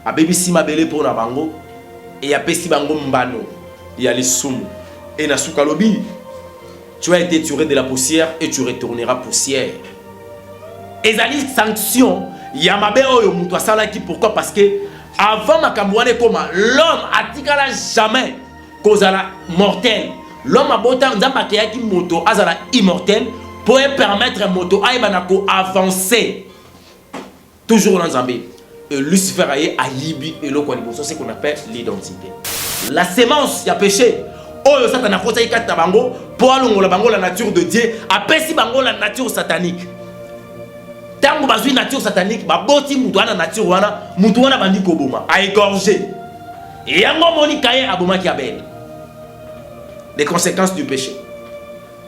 abebisi mabele pour na bango et apesi bango mbano ya lisumu et na suka lobi tu as été tiré de la poussière et tu retourneras poussière. Ezali sanction ya mabe oyo mutu asalaki. Pourquoi? Parce que avant makambo wana ekoma l'homme atikala jamais kozala mortel. L'homme abota nzamba akeyaki moto azala immortel pour permettre moto aibana ko avancer toujours dans Zambé. Et Lucifer a libi et le c'est ce qu'on appelle l'identité. La sémence y a péché. Oyo satana kosa ikata bango pour alongola bango la nature de Dieu, apesi bango la nature satanique. Tango bazui nature satanique, ba boti mutu wana nature wana bandi koboma, a égorgé. Et yango moni kaye aboma ki abel. Les conséquences du péché.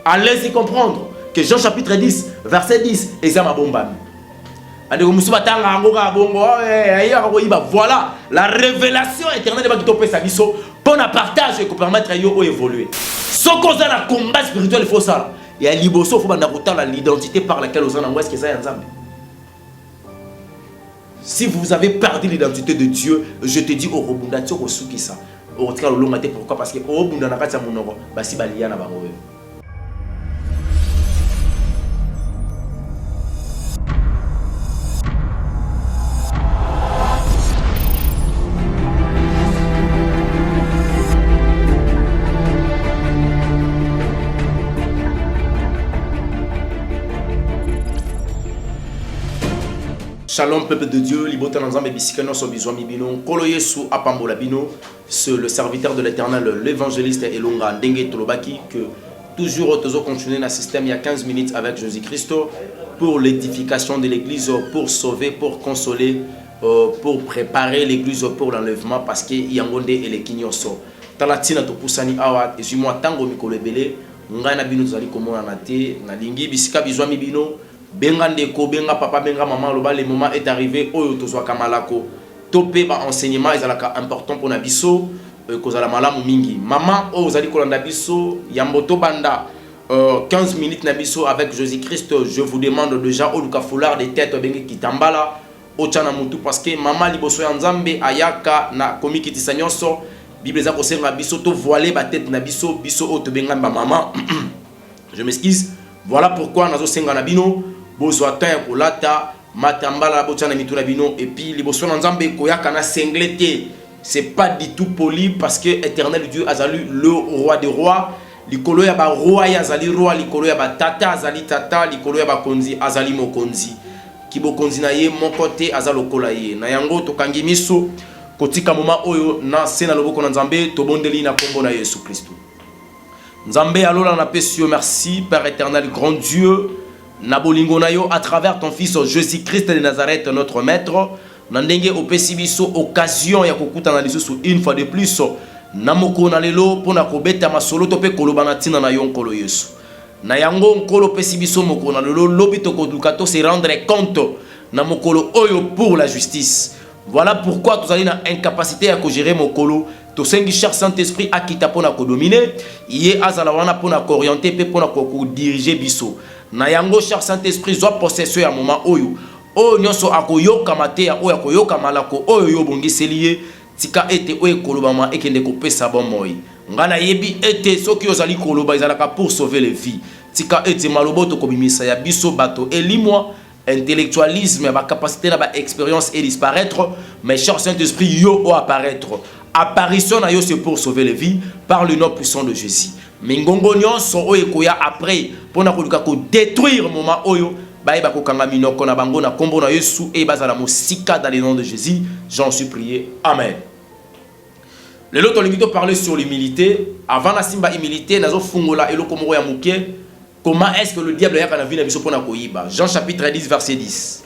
Allez-y comprendre que Jean chapitre 10, verset 10, exam abombami. Voilà la révélation éternelle de Bakito Pesabiso pour un partage et pour permettre à yo évoluer. Ce qu'on a la combat spirituel, il faut ça. Il y a liboso, il faut l'identité par laquelle vous en envoyez ce que ça est ensemble. Si vous avez perdu l'identité de Dieu, je te dis au Robundatio au Soukisa. Au Tika Lomate, pourquoi? Parce que au Bundanakata Mounoro, Basi Baliana Barowe. Shalom peuple de Dieu, libota nanzambe bisikano so bizwami bino, kolo Yesu apambola bino, c'est le serviteur de l'Éternel, l'évangéliste Elonga Ndenge Tolobaki, que toujours toujours continuer dans système il y a 15 minutes avec Jésus-Christ pour l'édification de l'église, pour sauver, pour consoler, pour préparer l'église pour l'enlèvement parce que yangonde et les kinyoso. Talatina to pusani awa ezimo tango mikolo ebele, ngana bino zali komona na te, na lingi bisika bizwami bino. Benga ndeko, benga papa, benga maman, le moment est arrivé. Oyo tozwa kamalako. Topé ba enseignement ezalaka important pour nabiso. Kozala malamu mingi. Maman, oh zali kolanda biso. Yamboto banda 15 minutes nabiso avec Jésus-Christ. Je vous demande déjà au luka foulard des têtes bengi kitambala. Ochana mutu parce que maman liboso ya nzambe ayaka na komi kitisa nyonso. Bible za kosenga biso to voiler ba tête nabiso biso o to benga ba maman. Je m'excuse. Voilà pourquoi nazo senga na bino. Bozwa tan kolata matambala botana mituna bino et puis liboso na nzambe koyaka na senglete. C'est pas du tout poli parce que éternel Dieu azali le roi des rois. Likolo ya ba roi ya azali roi, likolo ya ba tata azali tata, likolo ya ba konzi azali mokonzi. Kibo konzi na ye mon côté azalo kola ye. Na yango tokangi miso kotika moma oyo na sena loboko na nzambe to bondeli na kombo na Yesu Christ. Nzambe alola na pesio merci Père éternel grand Dieu. Nabolingo na yo à travers ton fils Jésus-Christ de Nazareth notre maître. Nandenge opesi biso occasion ya kokuta na lisusu une fois de plus. Namoko na lelo pona kobeta masolo to pe koloba na tina na yo nkolo Yesu. Na yango nkolo pesi biso moko na lelo lobi to koduka to se rendre compte na mokolo oyo pour la justice. Voilà pourquoi tu as une incapacité à gérer mokolo. To sengi cher Saint-Esprit akita pona ko dominer, yé azala wana pona ko orienter pe pona ko diriger biso. Na yango cher Saint-Esprit zo possession ya moment oyo. O nyonso akoyoka mateya oyo akoyoka malako oyo yo bongiseli ye tika ete oyo kolobama ekende ko pesa bon moi. Ngana yebi ete soki ozali koloba ezalaka pour sauver les vies. Tika ete maloboto ko bimisa ya biso bato elimwa intellectualisme ba capacité na ba expérience et disparaître, mais cher Saint-Esprit yo o apparaître. Apparition na yo c'est pour sauver les vies par le nom puissant de Jésus. Mingongo nyonso oyo koya après pona koluka ko détruire moment oyo baeba ko kanga minoko na bango na kombo na Yesu et bazala mosika dans le nom de Jésus. J'en suis prié. Amen. Le lot on parler sur l'humilité. Avant la simba humilité nazo fungola eloko moko ya muke. Comment est-ce que le diable yaka na vie na biso pona koyiba? Jean chapitre 10 verset 10.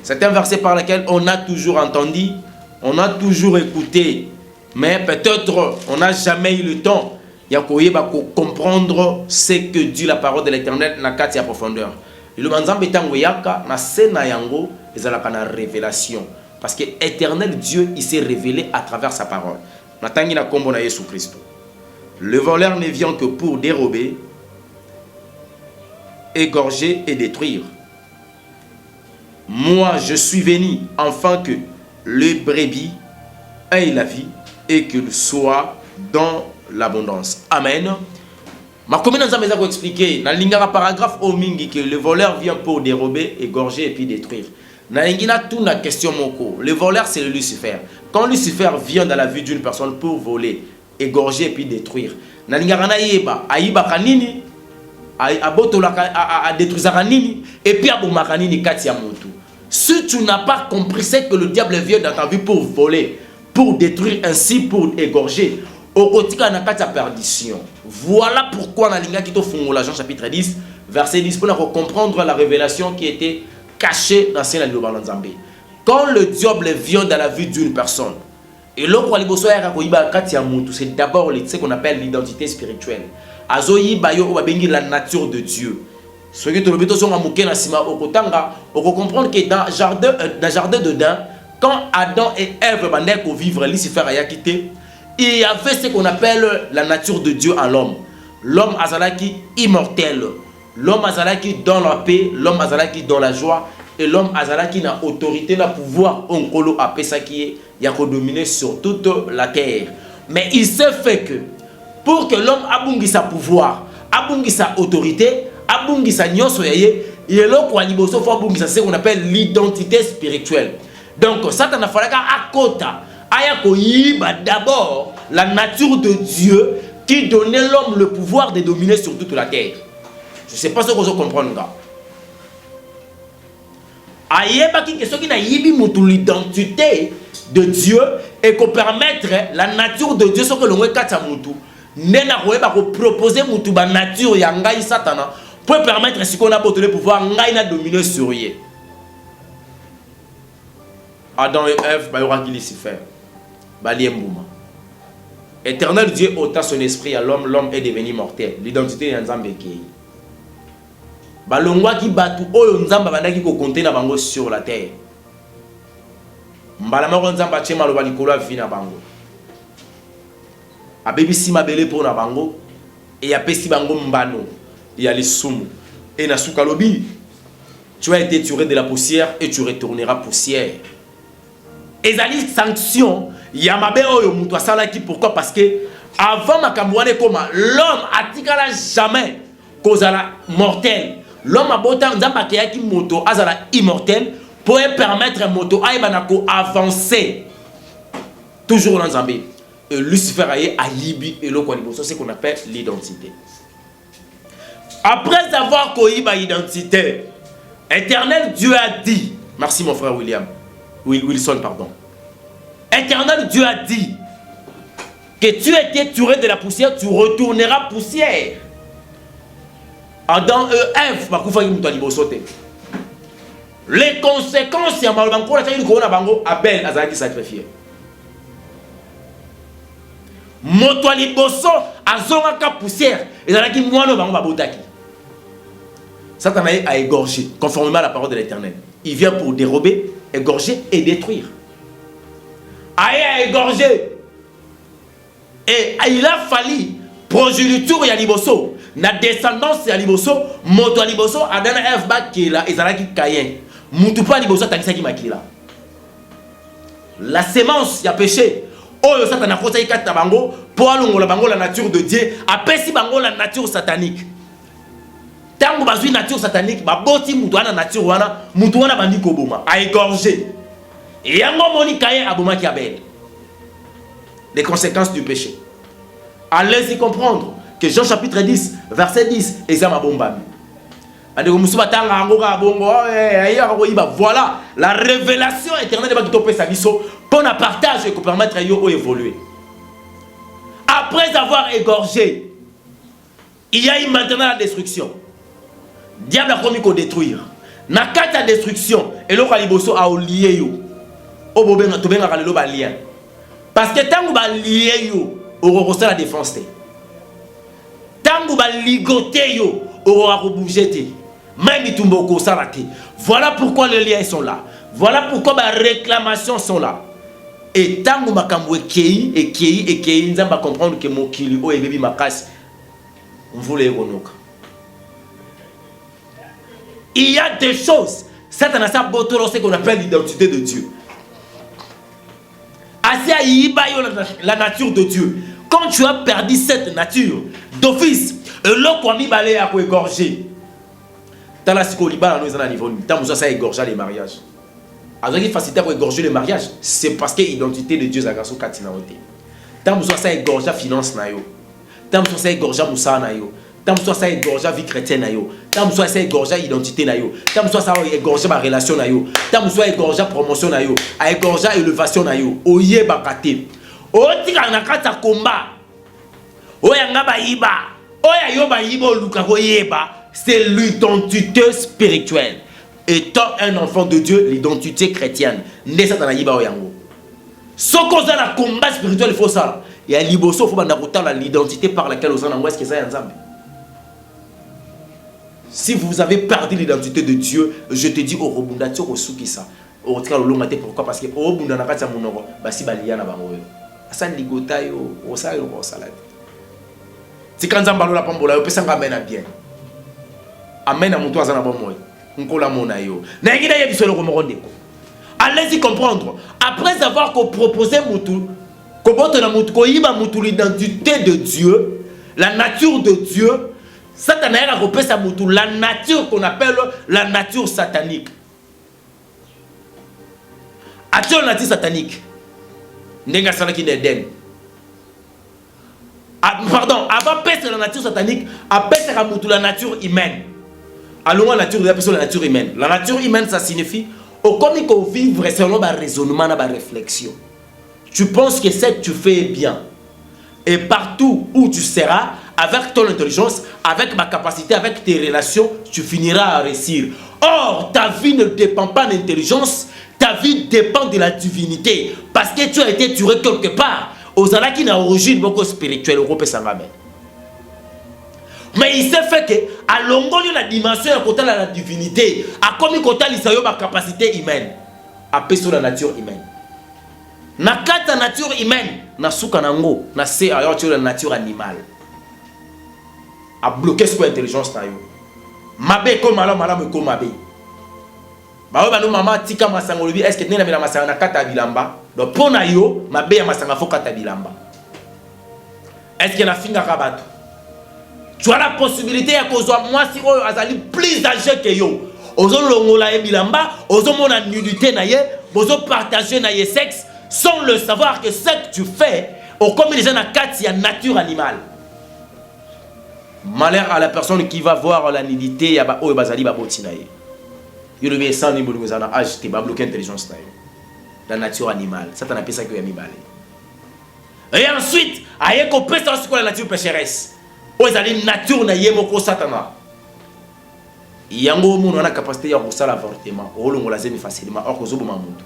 C'est un verset par lequel on a toujours entendu, on a toujours écouté. Mais peut-être on n'a jamais eu le temps de comprendre ce que dit la parole de l'Éternel na kati ya profondeur. Le manzambe tango yaka na sena yango ezalaka na révélation parce que éternel Dieu il s'est révélé à travers sa parole. Natangi na kombo na Yesu Christ. Le voleur ne vient que pour dérober, égorger et détruire. Moi je suis venu afin que le brebis ait la vie et qu'il soit dans l'abondance. Amen. Ma commune nous a expliqué dans le paragraphe au mingi que le voleur vient pour dérober, égorger et puis détruire. Dans la question moko, le voleur c'est le Lucifer. Quand Lucifer vient dans la vie d'une personne pour voler, égorger et puis détruire, dans le kanini a détruire kanini et puis a kanini kati ya mutu. Si tu n'as pas compris, c'est que le diable vient dans ta vie pour voler, pour détruire, ainsi pour égorger. Au quotidien, on a la perdition. Voilà pourquoi dans l'Inga qui te Jean chapitre 10, verset 10, pour comprendre la révélation qui était cachée dans ce Nzambe. Quand le diable vient dans la vie d'une personne, et c'est d'abord ce qu'on appelle l'identité spirituelle. La nature de Dieu. Ce que tu comprendre que dans le jardin d'Eden, quand Adam et Ève vivre, Lucifer a quitté, il y avait ce qu'on appelle la nature de Dieu en l'homme. L'homme azalaki immortel. L'homme azalaki dans la paix, l'homme azalaki dans la joie, et l'homme azalaki na autorité, na pouvoir, on kolo a ça qui est, il y a dominer sur toute la terre. Mais il s'est fait que pour que l'homme abungi sa pouvoir, abungi sa autorité, abungi sa nyonso yaye, il est là quoi liboso faut abungi sa ce qu'on appelle l'identité spirituelle. Donc Satan a fallu à kota d'abord la nature de Dieu qui donnait l'homme le pouvoir de dominer sur toute la terre. Je ne sais pas ce que vous comprenez. L'identité de Dieu et qu'on permettre la nature de Dieu, ce que l'on veut proposer la nature de Satan pour permettre ce qu'on a besoin de pouvoir dominer sur lui. Adam et Ève, Lucifer. Éternel Dieu ôta son esprit à l'homme, l'homme est devenu mortel. L'identité de Nzambe qui balongwa ki batu oyo Nzamba bandaki ko compter na bango sur la terre. Mbala moko Nzamba tchema lo balikolo vi na bango. Abebisi mabele pour na bango et apesi bango mbano ya lisumu. Et na sukalobi, tu as été tiré de la poussière et tu retourneras poussière. Ezali sanction yamabe oyo mutu asalaki. Pourquoi? Parce que avant makambuane koma l'homme atikala jamais kozala mortel. L'homme a beau temps Nzamba keyaki moto azala immortel pour permettre moto aïbanako avancer toujours dans Nzambe. Et Lucifer aye alibi et l'eau c'est ce qu'on appelle l'identité. Après avoir koyiba identité, Éternel Dieu a dit, merci mon frère Wilson, pardon. Éternel Dieu a dit que tu étais tiré de la poussière, tu retourneras poussière. Adam et Ève, les conséquences, Abel a sacrifié. Moto liboso azongaka poussière, ezalaki mwana bango babotaki. Satan a égorgé conformément à la parole de l'Éternel. Il vient pour dérober, égorger et détruire. Aïe a égorgé. Et il a fallu progéniture ya liboso, na descendance ya liboso, moto liboso adana Ève bakela ezalaki Caïn. Mutu pa liboso takisaki makila. La sémence ya péché. Oyo Satan a kosaki kata bango pour alongola bango la nature de Dieu, apesi bango la nature satanique. Tango bazui nature satanique, baboti mutu wana nature wana, mutu wana bandi koboma, a égorgé. Et yango moni Caïn aboma ki Abel. Les conséquences du péché. Allez-y comprendre que Jean chapitre 10, verset 10, examen bombami. Voilà la révélation éternelle de Bakito pour la partage et pour permettre à yo évoluer. Après avoir égorgé, il y a eu maintenant la destruction. Diable a promis qu'on détruire. Na kata destruction et l'autre aliboso a lié yo. O bobenga to benga kalelo ba lien. Parce que tango ba lié yo, o reçoit la défense. Tango ba ligoté yo, o va bouger. Voilà pourquoi les liens sont là. Voilà pourquoi les réclamations sont là. Et tant que makambo kei et kei, nous allons comprendre que mon kili o et baby makas, on voulait renoka. Il y a des choses. Satan a sa botolo, ce qu'on appelle l'identité de Dieu. la nature de Dieu. Quand tu as perdu cette nature, d'office, l'eau a mis balai à égorger. Dans la psycholiba, nous avons un niveau. Tant que ça égorger les mariages. Alors qu'il facilite à égorger le mariage, c'est parce que l'identité de Dieu est la katina ote. Tant que ça égorger finance na yo. Tant que ça égorger moussa na yo. Tant que ça égorger vie chrétienne na yo. Tant que ça égorger identité na yo. Tant que ça égorger ma relation na yo. Tant que ça égorger promotion na yo. Égorger élévation na yo. Oye bakate. Otika na kata combat. Oya ngaba iba. Oya yo ba iba oluka ko yeba. C'est l'identité spirituelle. Étant un enfant de Dieu, l'identité chrétienne. Ne satana yiba oyango. Ce qu'on a la combat spirituel, il faut ça. Il y a liboso, il faut l'identité par laquelle on s'en est-ce que ça y a ensemble. Si vous avez perdu l'identité de Dieu, je te dis au rebondati au soukisa. Au tika lo longate pourquoi parce que au bunda na kati ya monoko basi balia na bango. Asa ligota yo, osa yo salade. Tika nzamba lo la pambola yo pesa ngamena bien. Amen à mon toit azana bon moy. Nkola mona yo. Na ngida ye bisolo ko mokonde ko. Allez-y comprendre. Après avoir proposé l'identité de Dieu, la nature de Dieu, Satan a repéré la nature qu'on appelle la nature satanique. As-tu une nature satanique? Pardon, avant de la nature satanique, après la nature humaine. Allons à la nature humaine. La nature humaine, ça signifie au comme qu'on vivre selon un raisonnement, une réflexion. Tu penses que ce que tu fais est bien. Et partout où tu seras, avec ton intelligence, avec ma capacité, avec tes relations, tu finiras à réussir. Or, ta vie ne dépend pas de l'intelligence, ta vie dépend de la divinité. Parce que tu as été tué quelque part. Aux ala qui n'a origine beaucoup spirituelle, Europe Sangamé. Mais il s'est fait que, à longueur de la dimension, à côté de la divinité, à comme côté de la capacité humaine, à peser la nature humaine. Na kata nature humaine, na souka nango, na se ailleurs la nature animale. À bloquer ce intelligence na yo. Mabe comme malam comme mabe. Ba ba no mama tika masango lobi est-ce que nena mela masanga na kata bilamba? Donc pour na yo, mabe ya masanga fo kata bilamba. Est-ce que na finga kabato? Tu as la possibilité de que moi si on azali plus âgé que yo. Ozo longola e bilamba, ozo mona nudité na ye, ozo partager na ye sexe sans le savoir que ce que tu fais, au comme les gens na kati ya nature animale. Malheur à la personne qui va voir la nudité ya ba o bazali ba botina ye. Yo le sans ni bolu ngana âge te ba bloquer intelligence na yo. La nature animale, ça t'en appelle ça que ya mi balé. Et ensuite, aye ko pesa sur la nature pécheresse. O ezali nature na yemo ko satana. Yango mono na capacité ya kosala avortement. O longola zemi facilement or ko zoboma mutu.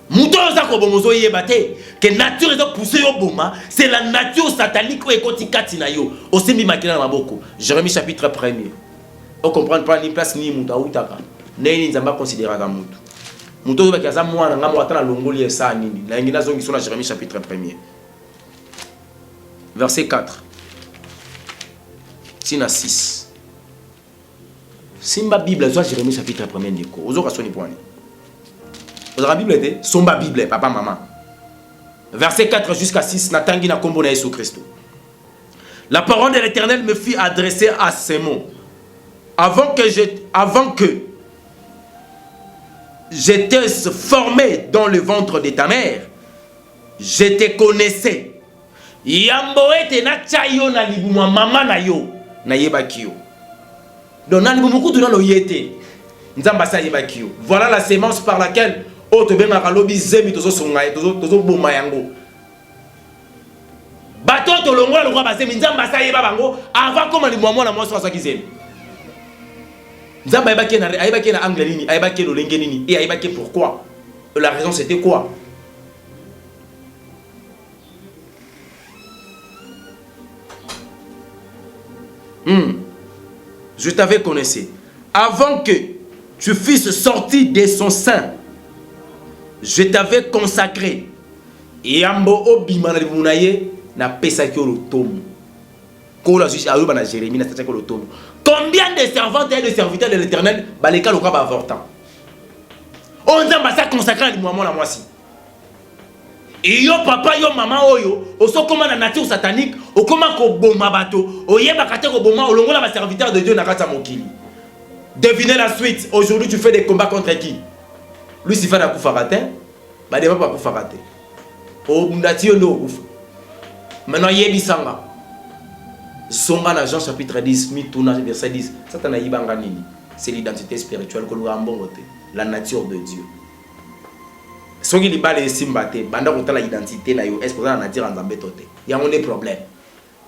Mutu za ko bomozo yeba te que nature zo pousser yo boma, c'est la nature satanique ko ekoti kati na yo. O sembi makina na maboko. Jérémie chapitre 1er. On comprend pas ni place ni mutu autaka. Neni nzamba considérer ka mutu. Mutu ba kaza mwana ngamo atana longoli esa nini. Na ngina zongi sona Jérémie chapitre 1er. Verset 4. Tina 6. Simba Bible, soit Jérémie chapitre 1er ndeko. Ozo kasoni poani. Ozo la Bible était somba Bible papa maman. Verset 4 jusqu'à 6 natangi na kombo na Yesu Christ. La parole de l'Éternel me fit adresser à ces mots. Avant que j'étais formé dans le ventre de ta mère, je te connaissais. Yamboete na chayo na libuma mama na yo na yebakio. Donc na libumu kutu na lo yete. Nzamba sa yebakio. Voilà la sémence par laquelle oto benga kalobi zemi tozo songa tozo boma yango. Bato to longola lokwa bazemi nzamba sa yeba bango avant comme li mwa na mwa so zemi. Nzamba ayebaki na angle nini, ayebaki lo lenge nini et ayebaki pourquoi. La raison c'était quoi? Je t'avais connaissé. Avant que tu fusses sorti de son sein, je t'avais consacré. Et ambo obima na libunaye na pesaki o lotomo. Kola juste ayoba na Jérémie na pesaki o lotomo. Combien de servantes et de serviteurs de l'Éternel baleka loka ba avortant. On nzamba sa consacré à moi la moisi. Et yo papa, yo maman, oyo, oso comme la nature satanique, o comment ko boma bato, o yeba kate ko boma, o longola ma serviteur de Dieu na kata mokili. Devinez la suite. Aujourd'hui, tu fais des combats contre qui? Lucifer n'a pas fait bah il pas fait rater. Oh, mundati yo no kufa. Maintenant yebi sanga. Songa na Jean chapitre 10, mituna verset 10. Satan yibanga nini? C'est l'identité spirituelle que nous avons, la nature de Dieu. Si on a les simbate, banda kota la identité na yo, est-ce que ça na dire en Zambé toté? Il y a un problème.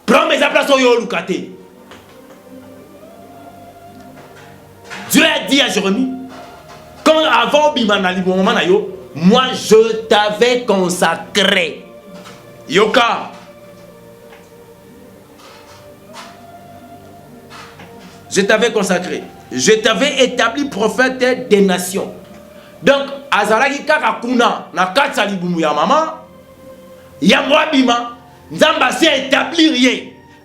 Prends mes place au yo lukate. Dieu a dit à Jérémie, quand avant Bimanali moment na yo, moi je t'avais consacré. Yoka. Je t'avais consacré. Je t'avais établi prophète des nations. Donc, Azalaki kaka kuna na katsa libumu ya mama, ya mwabima, Nzamba s'est établi rien.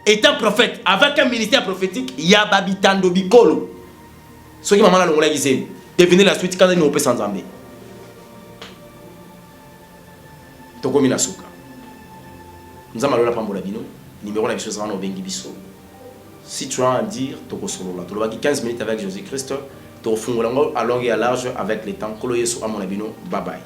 Étant prophète, avec un ministère prophétique, ya babitando bikolo. Ce qui maman la longola gisé, devinez la suite quand nous peut sans Nzambé. Toko minasuka. Nzamba lola pambola bino, numéro la biso zana obengi biso. Si tu as à dire, tu as 15 minutes avec Jésus-Christ, tu as à longue et à large avec les temps. Bye bye.